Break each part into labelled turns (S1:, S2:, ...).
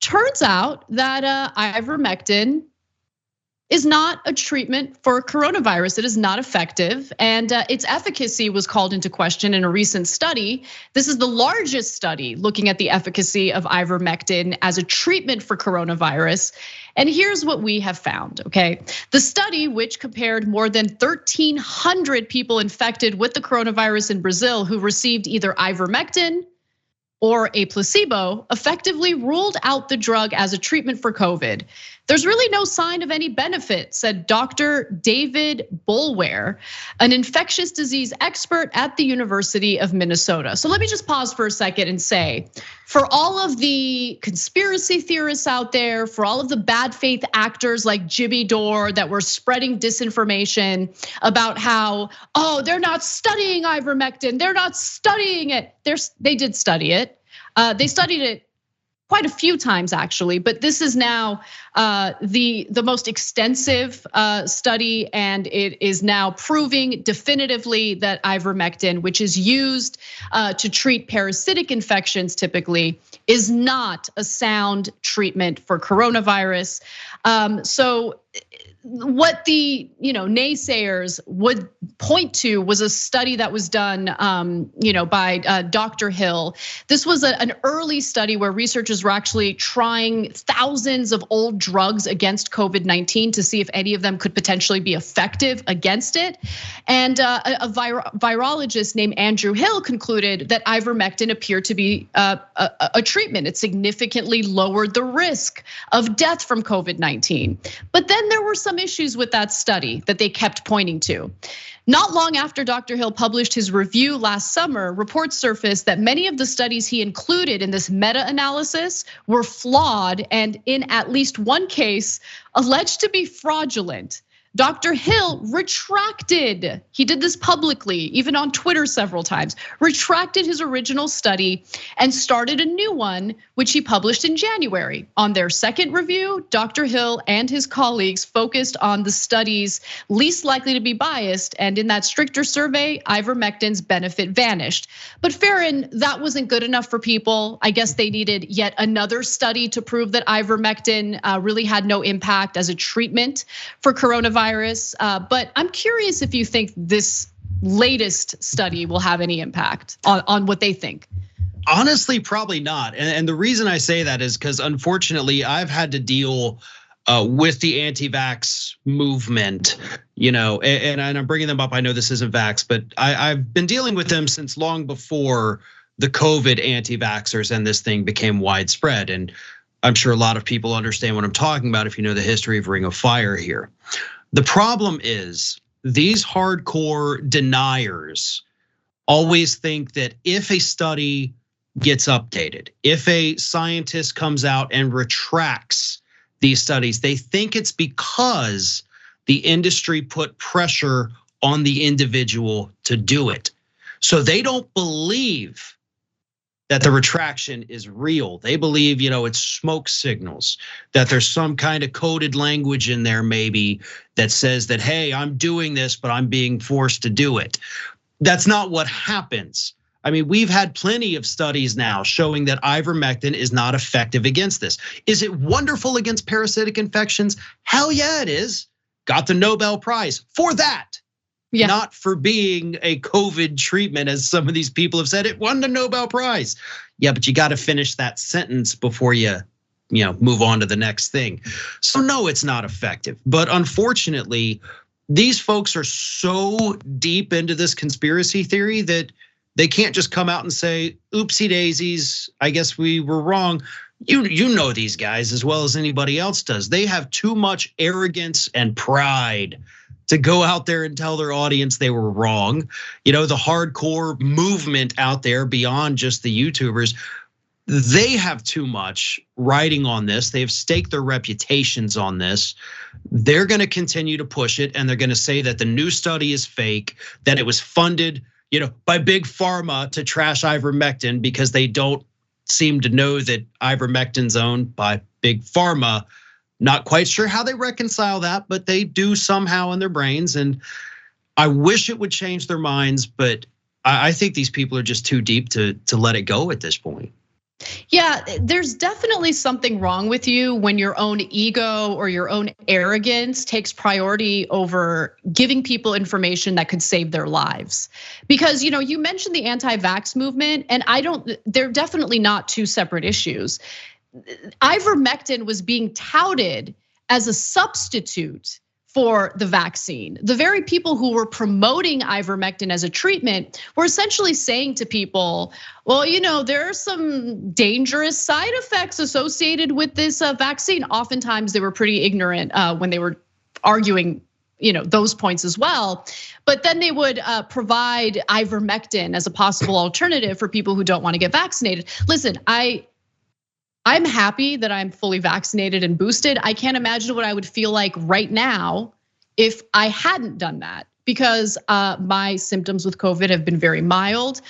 S1: turns out that ivermectin is not a treatment for coronavirus. It is not effective, and its efficacy was called into question in a recent study. This is the largest study looking at the efficacy of ivermectin as a treatment for coronavirus. And here's what we have found, okay? The study, which compared more than 1,300 people infected with the coronavirus in Brazil who received either ivermectin or a placebo, effectively ruled out the drug as a treatment for COVID. There's really no sign of any benefit, said Dr. David Boulware, an infectious disease expert at the University of Minnesota. So let me just pause for a second and say, for all of the conspiracy theorists out there, for all of the bad faith actors like Jimmy Dore that were spreading disinformation about how, they're not studying ivermectin, they're not studying it. They did study it. They studied it quite a few times actually, but this is now the most extensive study, and it is now proving definitively that ivermectin, which is used to treat parasitic infections typically, is not a sound treatment for coronavirus. So what the naysayers would point to was a study that was done by Dr. Hill. This was an early study where researchers were actually trying thousands of old drugs against COVID-19 to see if any of them could potentially be effective against it. And a virologist named Andrew Hill concluded that ivermectin appeared to be a treatment. It significantly lowered the risk of death from COVID-19. But then there were some issues with that study that they kept pointing to. Not long after Dr. Hill published his review last summer, reports surfaced that many of the studies he included in this meta-analysis were flawed and in at least one case alleged to be fraudulent. Dr. Hill retracted, he did this publicly, even on Twitter several times, retracted his original study and started a new one, which he published in January. On their second review, Dr. Hill and his colleagues focused on the studies least likely to be biased, and in that stricter survey, ivermectin's benefit vanished. But Farron, that wasn't good enough for people. I guess they needed yet another study to prove that ivermectin really had no impact as a treatment for coronavirus. But I'm curious if you think this latest study will have any impact on what they think.
S2: Honestly, probably not. And the reason I say that is because unfortunately, I've had to deal with the anti-vax movement, and I'm bringing them up. I know this isn't vax, but I've been dealing with them since long before the COVID anti-vaxxers and this thing became widespread. And I'm sure a lot of people understand what I'm talking about if you know the history of Ring of Fire here. The problem is these hardcore deniers always think that if a study gets updated, if a scientist comes out and retracts these studies, they think it's because the industry put pressure on the individual to do it. So they don't believe that the retraction is real. They believe, it's smoke signals, that there's some kind of coded language in there maybe that says that, hey, I'm doing this, but I'm being forced to do it. That's not what happens. I mean, we've had plenty of studies now showing that ivermectin is not effective against this. Is it wonderful against parasitic infections? Hell yeah, it is. Got the Nobel Prize for that. Yeah. Not for being a COVID treatment, as some of these people have said. It won the Nobel Prize. Yeah, but you got to finish that sentence before you move on to the next thing. So no, it's not effective. But unfortunately, these folks are so deep into this conspiracy theory that they can't just come out and say, oopsie daisies, I guess we were wrong. You know these guys as well as anybody else does. They have too much arrogance and pride to go out there and tell their audience they were wrong. The hardcore movement out there beyond just the YouTubers, they have too much riding on this. They've staked their reputations on this. They're gonna continue to push it, and they're gonna say that the new study is fake, that it was funded, by big pharma to trash ivermectin because they don't seem to know that ivermectin's owned by big pharma. Not quite sure how they reconcile that, but they do somehow in their brains. And I wish it would change their minds, but I think these people are just too deep to let it go at this point.
S1: Yeah, there's definitely something wrong with you when your own ego or your own arrogance takes priority over giving people information that could save their lives. Because you mentioned the anti-vax movement, and they're definitely not two separate issues. Ivermectin was being touted as a substitute for the vaccine. The very people who were promoting ivermectin as a treatment were essentially saying to people, well, there are some dangerous side effects associated with this vaccine. Oftentimes they were pretty ignorant when they were arguing those points as well. But then they would provide ivermectin as a possible alternative for people who don't want to get vaccinated. Listen, I'm happy that I'm fully vaccinated and boosted. I can't imagine what I would feel like right now if I hadn't done that, because my symptoms with COVID have been very mild.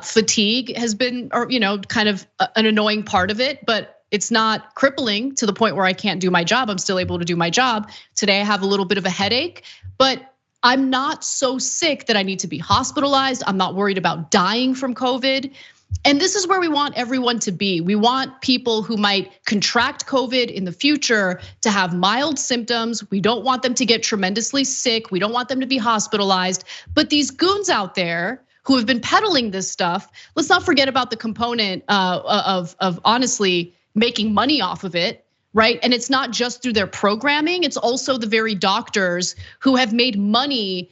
S1: Fatigue has been, kind of an annoying part of it, but it's not crippling to the point where I can't do my job. I'm still able to do my job. Today I have a little bit of a headache, but I'm not so sick that I need to be hospitalized. I'm not worried about dying from COVID. And this is where we want everyone to be. We want people who might contract COVID in the future to have mild symptoms. We don't want them to get tremendously sick. We don't want them to be hospitalized. But these goons out there who have been peddling this stuff, let's not forget about the component of honestly making money off of it, right? And it's not just through their programming, it's also the very doctors who have made money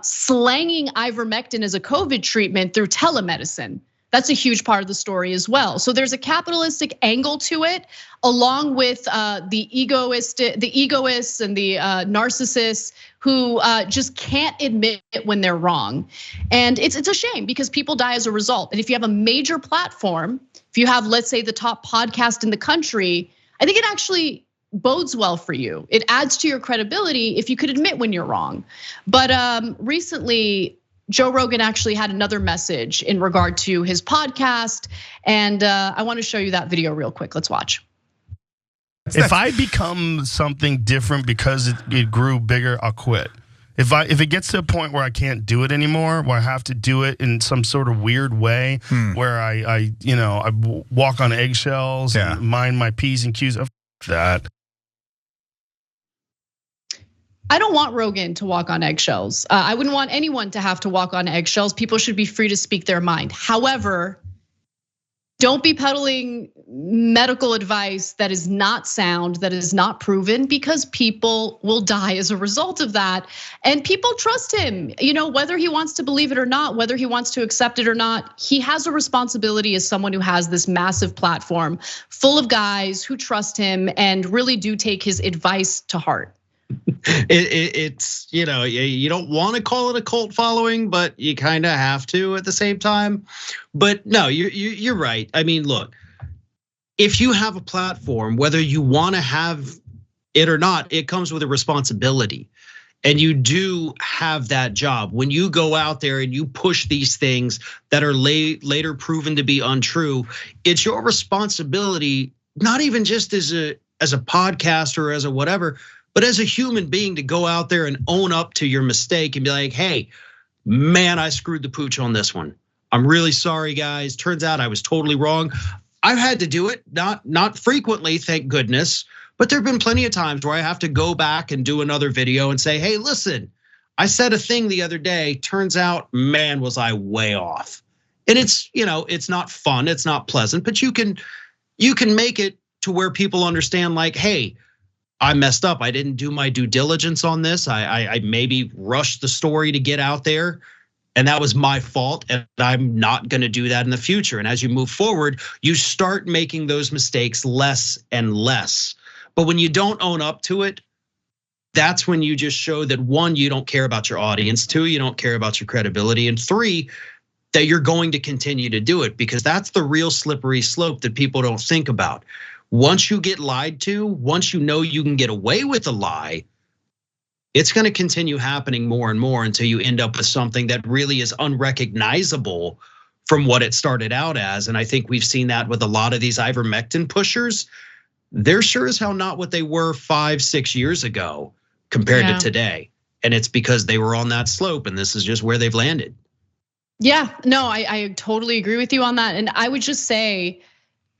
S1: slanging ivermectin as a COVID treatment through telemedicine. That's a huge part of the story as well. So there's a capitalistic angle to it, along with the egoists and the narcissists who just can't admit when they're wrong. And it's a shame because people die as a result. And if you have a major platform, if you have, let's say, the top podcast in the country, I think it actually bodes well for you. It adds to your credibility if you could admit when you're wrong. But recently, Joe Rogan actually had another message in regard to his podcast, and I want to show you that video real quick. Let's watch.
S3: If I become something different because it grew bigger, I'll quit. If it gets to a point where I can't do it anymore, where I have to do it in some sort of weird way, where I walk on eggshells and mind my P's and Q's, that.
S1: I don't want Rogan to walk on eggshells. I wouldn't want anyone to have to walk on eggshells. People should be free to speak their mind. However, don't be peddling medical advice that is not sound, that is not proven, because people will die as a result of that. And people trust him, whether he wants to believe it or not, whether he wants to accept it or not, he has a responsibility as someone who has this massive platform full of guys who trust him and really do take his advice to heart.
S2: It's you don't want to call it a cult following, but you kind of have to at the same time. But no, you're right. I mean, look, if you have a platform, whether you want to have it or not, it comes with a responsibility. And you do have that job. When you go out there and you push these things that are later proven to be untrue, it's your responsibility, not even just as a podcaster or as a whatever, but as a human being, to go out there and own up to your mistake and be like, hey, man, I screwed the pooch on this one. I'm really sorry, guys. Turns out I was totally wrong. I've had to do it, not frequently, thank goodness. But there've been plenty of times where I have to go back and do another video and say, hey, listen, I said a thing the other day. Turns out, man, was I way off. And it's not fun, it's not pleasant, but you can make it to where people understand, like, hey, I messed up. I didn't do my due diligence on this. I maybe rushed the story to get out there, and that was my fault. And I'm not going to do that in the future. And as you move forward, you start making those mistakes less and less. But when you don't own up to it, that's when you just show that, one, you don't care about your audience, two, you don't care about your credibility, and three, that you're going to continue to do it, because that's the real slippery slope that people don't think about. Once you get lied to, once you know you can get away with a lie, it's going to continue happening more and more until you end up with something that really is unrecognizable from what it started out as. And I think we've seen that with a lot of these ivermectin pushers. They're sure as hell not what they were 5-6 years ago compared to today. And it's because they were on that slope, and this is just where they've landed.
S1: Yeah, no, I totally agree with you on that. And I would just say,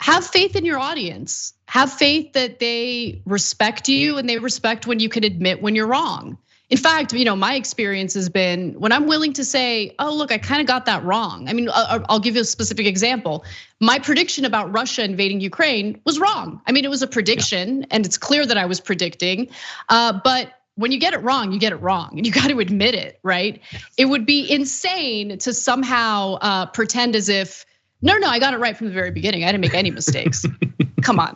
S1: have faith in your audience. Have faith that they respect you and they respect when you can admit when you're wrong. In fact, my experience has been when I'm willing to say, oh, look, I kind of got that wrong. I mean, I'll give you a specific example. My prediction about Russia invading Ukraine was wrong. I mean, it was a prediction and it's clear that I was predicting, but when you get it wrong, you get it wrong and you got to admit it, right? It would be insane to somehow pretend as if, no, I got it right from the very beginning. I didn't make any mistakes. Come on.